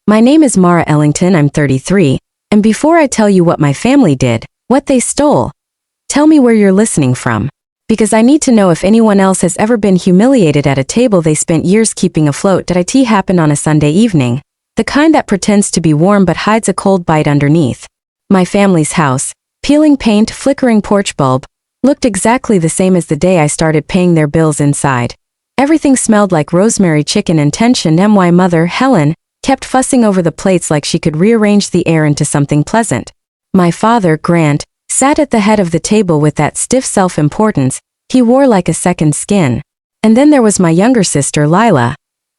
My name is Mara Ellington, I'm 33, and before I tell you what my family did, what they stole, tell me where you're listening from. Because I need to know if anyone else has ever been humiliated at a table they spent years keeping afloat. Did it happen on a Sunday evening? The kind that pretends to be warm but hides a cold bite underneath. My family's house, peeling paint, flickering porch bulb, looked exactly the same as the day I started paying their bills inside. Everything smelled like rosemary chicken and tension. My mother, Helen, kept fussing over the plates like she could rearrange the air into something pleasant. My father, Grant, sat at the head of the table with that stiff self-importance he wore like a second skin. And then there was my younger sister, Lila.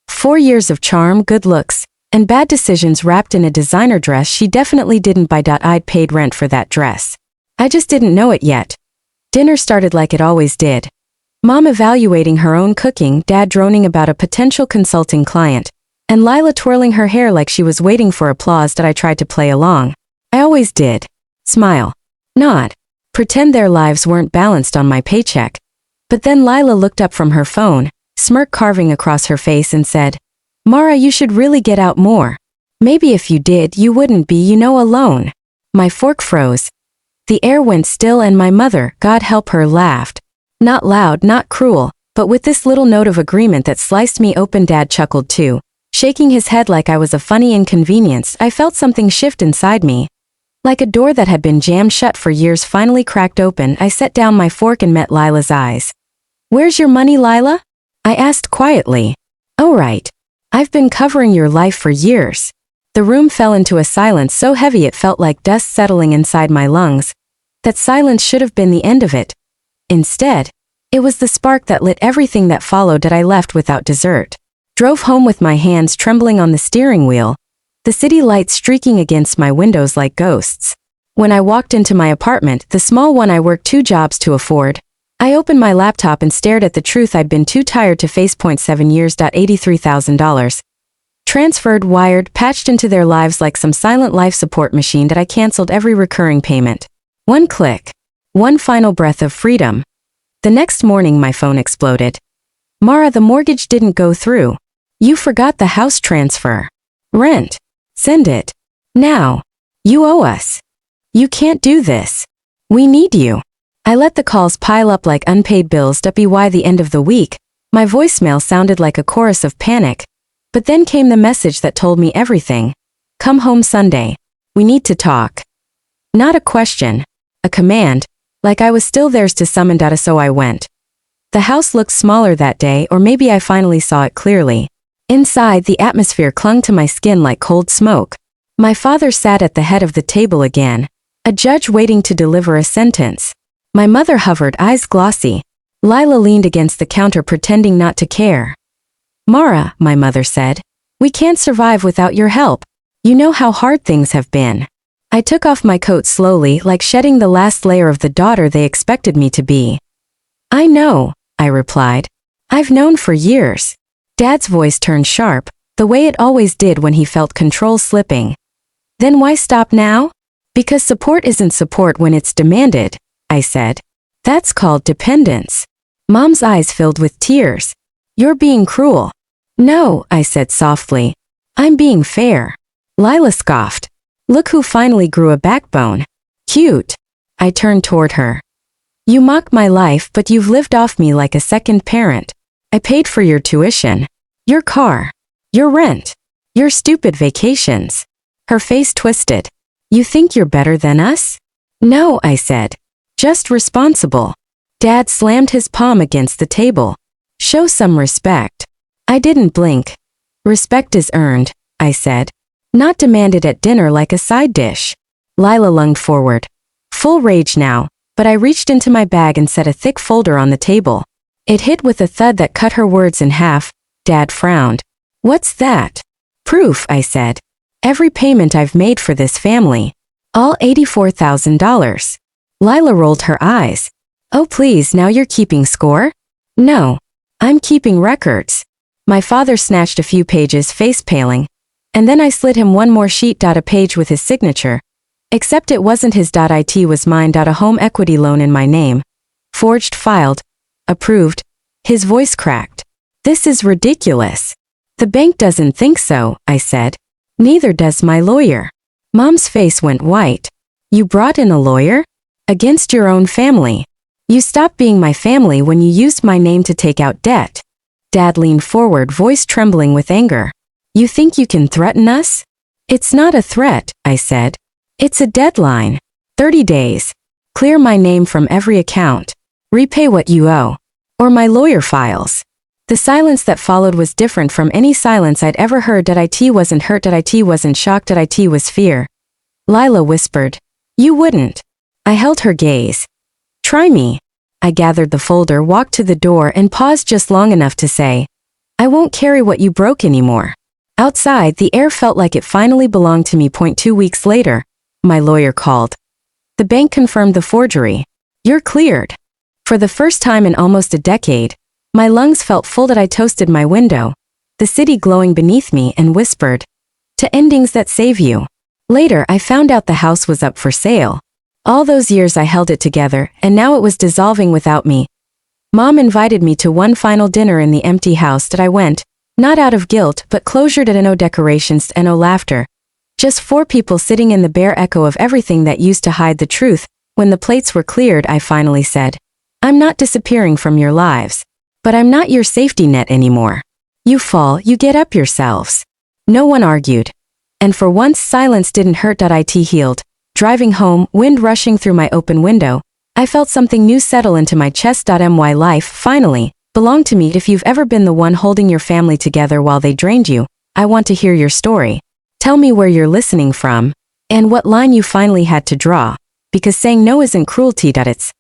4 years of charm, good looks, and bad decisions wrapped in a designer dress she definitely didn't buy. I'd paid rent for that dress. I just didn't know it yet. Dinner started like it always did. Mom evaluating her own cooking, Dad droning about a potential consulting client, and Lila twirling her hair like she was waiting for applause. I tried to play along. I always did. Smile. Nod. Pretend their lives weren't balanced on my paycheck. But then Lila looked up from her phone, smirk carving across her face, and said, "Mara, you should really get out more. Maybe if you did, you wouldn't be, alone." My fork froze. The air went still and my mother, God help her, laughed. Not loud, not cruel, but with this little note of agreement that sliced me open. Dad chuckled too, shaking his head like I was a funny inconvenience. I felt something shift inside me. Like a door that had been jammed shut for years finally cracked open. I set down my fork and met Lila's eyes. "Where's your money, Lila?" I asked quietly. "Oh right. I've been covering your life for years." The room fell into a silence so heavy it felt like dust settling inside my lungs. That silence should have been the end of it. Instead, it was the spark that lit everything that followed. I left without dessert. Drove home with my hands trembling on the steering wheel, the city lights streaking against my windows like ghosts. When I walked into my apartment, the small one I worked 2 jobs to afford, I opened my laptop and stared at the truth I'd been too tired to face. 7 years. $83,000. Transferred, wired, patched into their lives like some silent life support machine. I canceled every recurring payment. One click. One final breath of freedom. The next morning my phone exploded. "Mara, the mortgage didn't go through. You forgot the house transfer. Rent. Send it. Now. You owe us. You can't do this. We need you." I let the calls pile up like unpaid bills. By the end of the week, my voicemail sounded like a chorus of panic. But then came the message that told me everything. "Come home Sunday. We need to talk." Not a question. A command. Like I was still theirs to summon. So I went. The house looked smaller that day, or maybe I finally saw it clearly. Inside, the atmosphere clung to my skin like cold smoke. My father sat at the head of the table again, a judge waiting to deliver a sentence. My mother hovered, eyes glossy. Lila leaned against the counter pretending not to care. "Mara," my mother said, "we can't survive without your help. You know how hard things have been." I took off my coat slowly, like shedding the last layer of the daughter they expected me to be. "I know," I replied. "I've known for years." Dad's voice turned sharp, the way it always did when he felt control slipping. "Then why stop now?" "Because support isn't support when it's demanded," I said. "That's called dependence." Mom's eyes filled with tears. "You're being cruel." "No," I said softly. "I'm being fair." Lila scoffed. "Look who finally grew a backbone." "Cute." I turned toward her. "You mock my life, but you've lived off me like a second parent. I paid for your tuition, your car, your rent, your stupid vacations." Her face twisted. "You think you're better than us?" "No," I said. "Just responsible." Dad slammed his palm against the table. "Show some respect." I didn't blink. "Respect is earned," I said. "Not demanded at dinner like a side dish." Lila lunged forward. Full rage now, but I reached into my bag and set a thick folder on the table. It hit with a thud that cut her words in half. Dad frowned. "What's that?" "Proof," I said. "Every payment I've made for this family. All $84,000. Lila rolled her eyes. "Oh please, now you're keeping score?" "No. I'm keeping records." My father snatched a few pages, face paling. And then I slid him one more sheet. A page with his signature. Except it wasn't his. It was mine. A home equity loan in my name. Forged, filed, approved. His voice cracked. "This is ridiculous." "The bank doesn't think so," I said. Neither does my lawyer. Mom's face went white. You brought in a lawyer? Against your own family. You stopped being my family when you used my name to take out debt. Dad leaned forward, voice trembling with anger. You think you can threaten us? It's not a threat, I said. It's a deadline. 30 days. Clear my name from every account. Repay what you owe. Or my lawyer files. The silence that followed was different from any silence I'd ever heard. It wasn't hurt, it wasn't shocked, it was fear. Lila whispered. You wouldn't. I held her gaze. Try me. I gathered the folder, walked to the door, and paused just long enough to say, I won't carry what you broke anymore. Outside, the air felt like it finally belonged to me. 2 weeks later, my lawyer called. The bank confirmed the forgery. You're cleared. For the first time in almost a decade, my lungs felt full. I toasted my window, the city glowing beneath me, and whispered, to endings that save you. Later, I found out the house was up for sale. All those years I held it together, and now it was dissolving without me. Mom invited me to one final dinner in the empty house. I went, not out of guilt, but closure. No decorations, no laughter. Just 4 people sitting in the bare echo of everything that used to hide the truth. When the plates were cleared, I finally said, I'm not disappearing from your lives. But I'm not your safety net anymore. You fall, you get up yourselves. No one argued. And for once, silence didn't hurt. It healed. Driving home, wind rushing through my open window, I felt something new settle into my chest. My life, finally, belonged to me. If you've ever been the one holding your family together while they drained you, I want to hear your story. Tell me where you're listening from, and what line you finally had to draw, because saying no isn't cruelty. It's